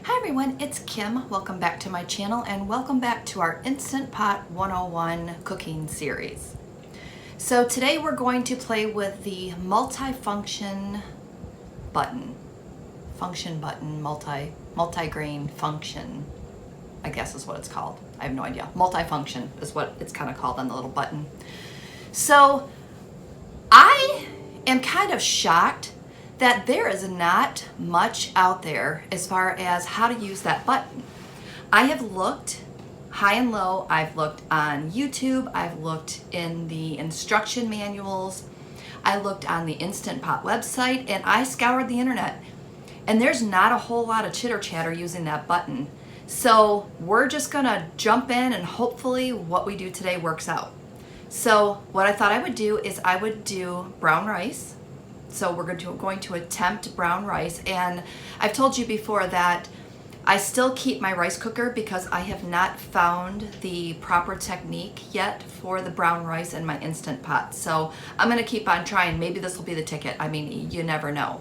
Hi everyone, it's Kim. Welcome back to my channel and welcome back to our Instant Pot 101 cooking series. So today we're going to play with the multigrain function, I guess is what it's called. I have no idea. Multifunction is what it's kind of called on the little button. So I am kind of shocked that there is not much out there as far as how to use that button. I have looked high and low. I've looked on YouTube. I've looked in the instruction manuals. I looked on the Instant Pot website and I scoured the internet. And there's not a whole lot of chitter chatter using that button. So we're just gonna jump in and hopefully what we do today works out. So what I thought I would do is I would do brown rice. So we're going to attempt brown rice, and I've told you before that I still keep my rice cooker because I have not found the proper technique yet for the brown rice in my Instant Pot. So I'm gonna keep on trying. Maybe this will be the ticket. I mean, you never know.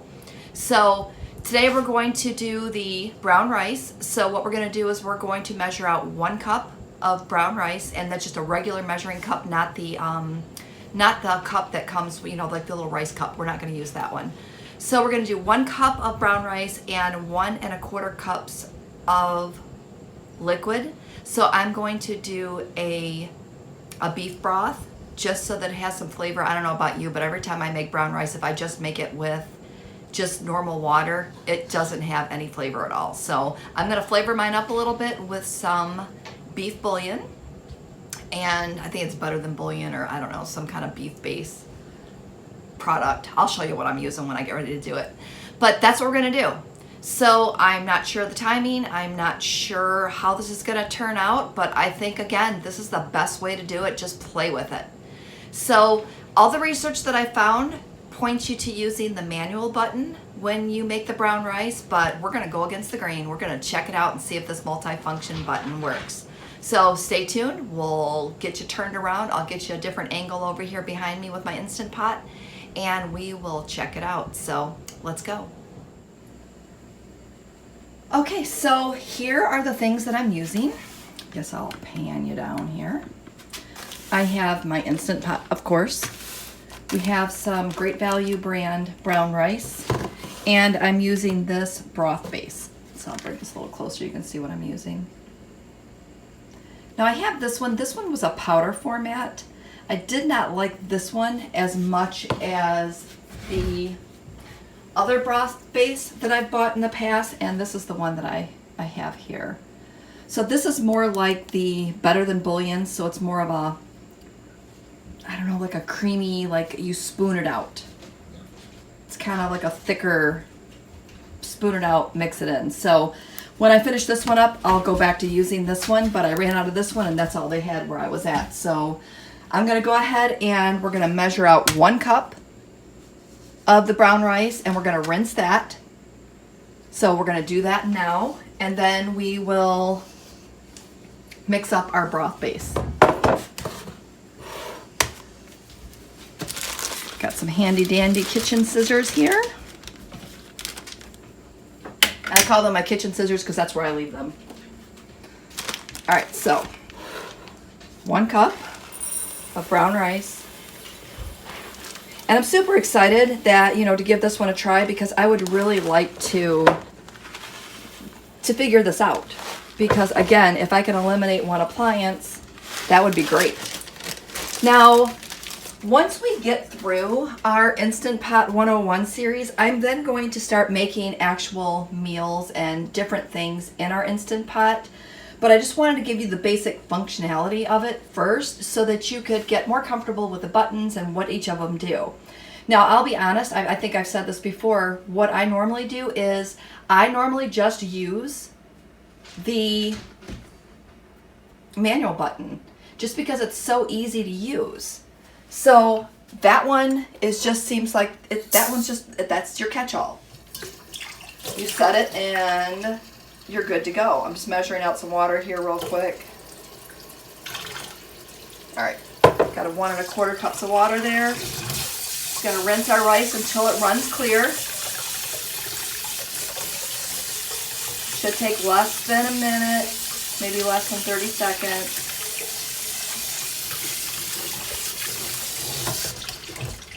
So today we're going to do the brown rice. So what we're gonna do is we're going to measure out 1 cup of brown rice, and that's just a regular measuring cup, not the cup that comes, you know, like the little rice cup. We're not going to use that one. So we're going to do 1 cup of brown rice and 1 1/4 cups of liquid. So I'm going to do a beef broth just so that it has some flavor. I don't know about you, but every time I make brown rice, if I just make it with just normal water, it doesn't have any flavor at all. So I'm going to flavor mine up a little bit with some beef bouillon. And I think it's better than bouillon, or I don't know, some kind of beef base product. I'll show you what I'm using when I get ready to do it. But that's what we're gonna do. So I'm not sure of the timing. I'm not sure how this is gonna turn out, but I think, again, this is the best way to do it. Just play with it. So all the research that I found points you to using the manual button when you make the brown rice, but we're gonna go against the grain. We're gonna check it out and see if this multifunction button works. So stay tuned, we'll get you turned around. I'll get you a different angle over here behind me with my Instant Pot, and we will check it out. So let's go. Okay, so here are the things that I'm using. Guess I'll pan you down here. I have my Instant Pot, of course. We have some Great Value brand brown rice, and I'm using this broth base. So I'll bring this a little closer, you can see what I'm using. Now I have this one. This one was a powder format. I did not like this one as much as the other broth base that I've bought in the past, and this is the one that I have here. So this is more like the Better Than Bouillon, so it's more of a, I don't know, like a creamy, like you spoon it out. It's kind of like a thicker, spoon it out, mix it in. So when I finish this one up, I'll go back to using this one, but I ran out of this one and that's all they had where I was at. So I'm gonna go ahead and we're gonna measure out 1 cup of the brown rice and we're gonna rinse that. So we're gonna do that now, and then we will mix up our broth base. Got some handy dandy kitchen scissors here. I call them my kitchen scissors because that's where I leave them. All right, so 1 cup of brown rice. And I'm super excited that, you know, to give this one a try because I would really like to figure this out. Because again, if I can eliminate one appliance, that would be great. Now, once we get through our Instant Pot 101 series, I'm then going to start making actual meals and different things in our Instant Pot. But I just wanted to give you the basic functionality of it first so that you could get more comfortable with the buttons and what each of them do. Now, I'll be honest, I think I've said this before, what I normally do is I normally just use the manual button just because it's so easy to use. So that one is just seems like that's your catch-all. You set it and you're good to go. I'm just measuring out some water here real quick. All right, got a 1 1/4 cups of water there. Just gonna rinse our rice until it runs clear. Should take less than a minute, maybe less than 30 seconds.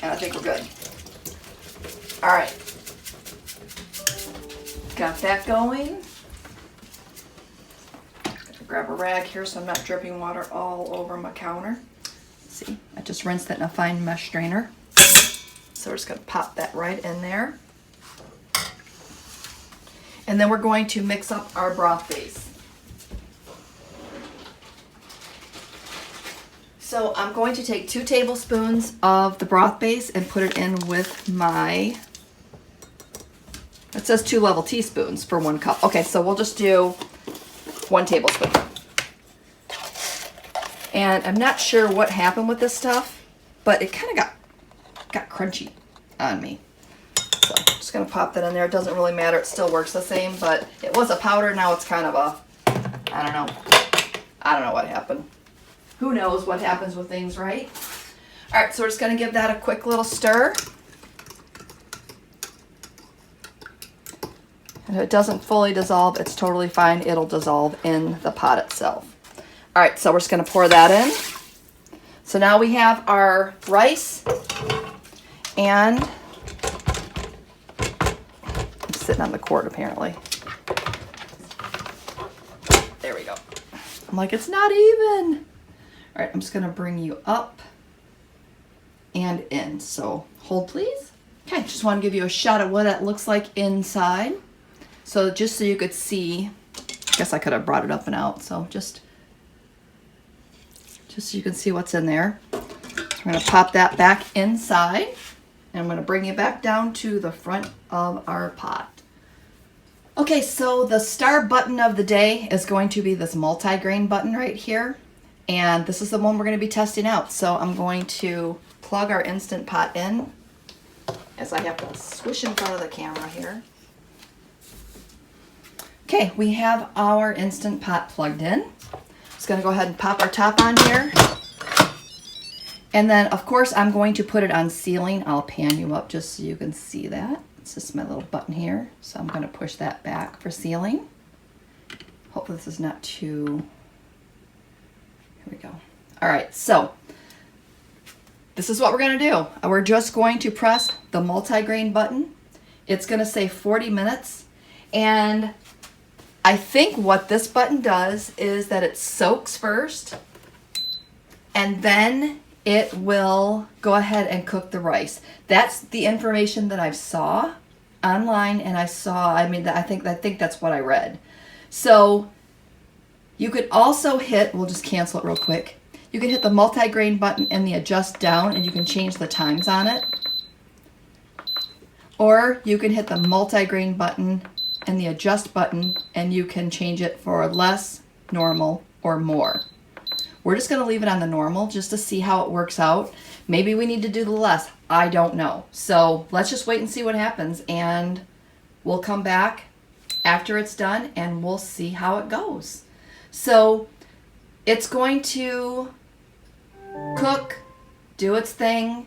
And I think we're good. All right. Got that going. Grab a rag here so I'm not dripping water all over my counter. See, I just rinsed it in a fine mesh strainer. So we're just going to pop that right in there. And then we're going to mix up our broth base. So I'm going to take 2 tablespoons of the broth base and put it in with my, it says 2 level teaspoons for 1 cup. Okay, so we'll just do 1 tablespoon. And I'm not sure what happened with this stuff, but it kind of got crunchy on me. So I'm just gonna pop that in there. It doesn't really matter, it still works the same, but it was a powder, now it's kind of a, I don't know what happened. Who knows what happens with things, right? All right, so we're just gonna give that a quick little stir. And if it doesn't fully dissolve, it's totally fine. It'll dissolve in the pot itself. All right, so we're just gonna pour that in. So now we have our rice, and I'm sitting on the cord apparently. There we go. I'm like, it's not even. All right, I'm just gonna bring you up and in. So hold please. Okay, just wanna give you a shot of what that looks like inside. So just so you could see, I guess I could have brought it up and out. So just so you can see what's in there. So we're gonna pop that back inside, and I'm gonna bring you back down to the front of our pot. Okay, so the star button of the day is going to be this multi-grain button right here. And this is the one we're gonna be testing out. So I'm going to plug our Instant Pot in, as I have to swish in front of the camera here. Okay, we have our Instant Pot plugged in. Just gonna go ahead and pop our top on here. And then of course I'm going to put it on sealing. I'll pan you up just so you can see that. It's just my little button here. So I'm gonna push that back for sealing. Hopefully this is not too, here we go. All right, so this is what we're gonna do. We're just going to press the multi-grain button. It's gonna say 40 minutes. And I think what this button does is that it soaks first, and then it will go ahead and cook the rice. That's the information that I saw online, and I think that's what I read. So you could also hit, we'll just cancel it real quick. You can hit the multi-grain button and the adjust down, and you can change the times on it. Or you can hit the multi-grain button and the adjust button, and you can change it for less, normal, or more. We're just gonna leave it on the normal just to see how it works out. Maybe we need to do the less, I don't know. So let's just wait and see what happens, and we'll come back after it's done and we'll see how it goes. So it's going to cook, do its thing,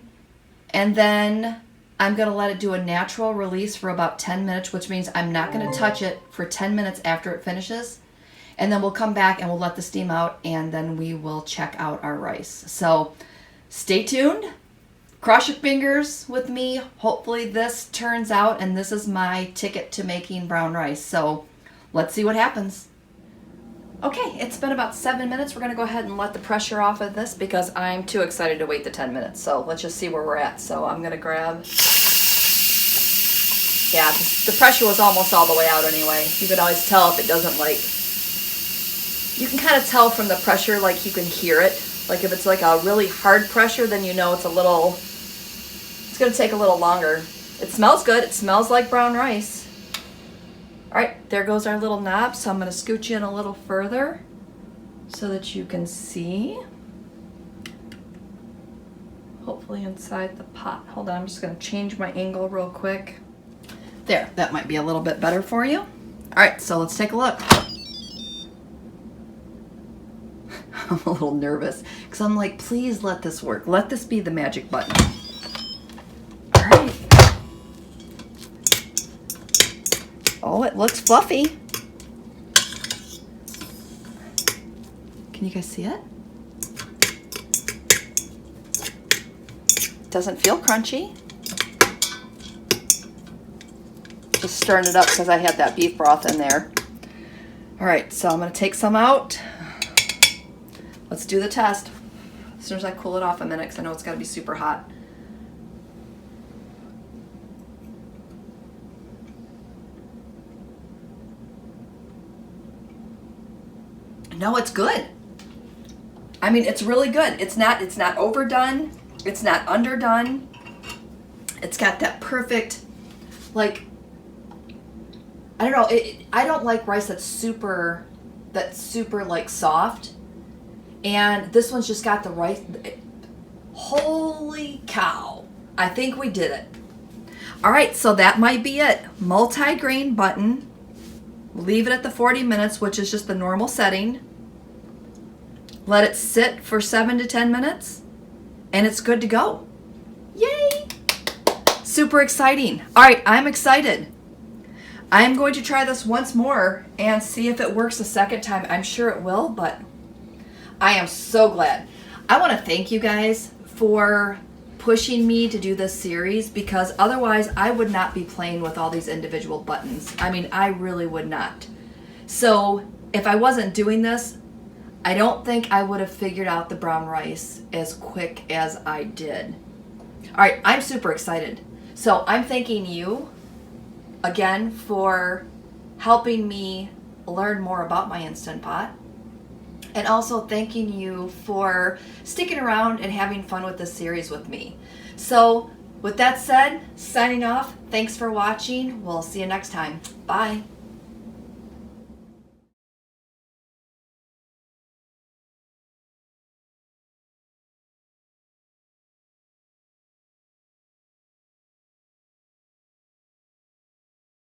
and then I'm gonna let it do a natural release for about 10 minutes, which means I'm not gonna touch it for 10 minutes after it finishes. And then we'll come back and we'll let the steam out, and then we will check out our rice. So stay tuned, cross your fingers with me. Hopefully this turns out, and this is my ticket to making brown rice. So let's see what happens. Okay, it's been about 7 minutes. We're gonna go ahead and let the pressure off of this because I'm too excited to wait the 10 minutes. So let's just see where we're at. So I'm gonna grab, yeah, the pressure was almost all the way out anyway. You can always tell if it doesn't like, you can kind of tell from the pressure, like you can hear it. Like if it's like a really hard pressure, then you know it's it's gonna take a little longer. It smells good, it smells like brown rice. All right, there goes our little knob. So I'm gonna scooch in a little further so that you can see. Hopefully inside the pot. Hold on, I'm just gonna change my angle real quick. There, that might be a little bit better for you. All right, so let's take a look. I'm a little nervous because I'm like, please let this work. Let this be the magic button. All right. Oh, it looks fluffy. Can you guys see it? Doesn't feel crunchy. Just stirring it up because I had that beef broth in there. All right, so I'm gonna take some out. Let's do the test. As soon as I cool it off a minute, because I know it's gotta be super hot. No, it's good. I mean, it's really good. It's not overdone. It's not underdone. It's got that perfect, like, I don't know. I don't like rice that's super like soft. And this one's just got the rice. Holy cow. I think we did it. All right, so that might be it. Multi-grain button. Leave it at the 40 minutes, which is just the normal setting. Let it sit for 7 to 10 minutes, and it's good to go. Yay! Super exciting. All right, I'm excited. I'm going to try this once more and see if it works a second time. I'm sure it will, but I am so glad. I want to thank you guys for pushing me to do this series, because otherwise I would not be playing with all these individual buttons. I mean, I really would not. So if I wasn't doing this, I don't think I would have figured out the brown rice as quick as I did. All right, I'm super excited. So I'm thanking you again for helping me learn more about my Instant Pot. And also thanking you for sticking around and having fun with this series with me. So with that said, signing off. Thanks for watching. We'll see you next time. Bye.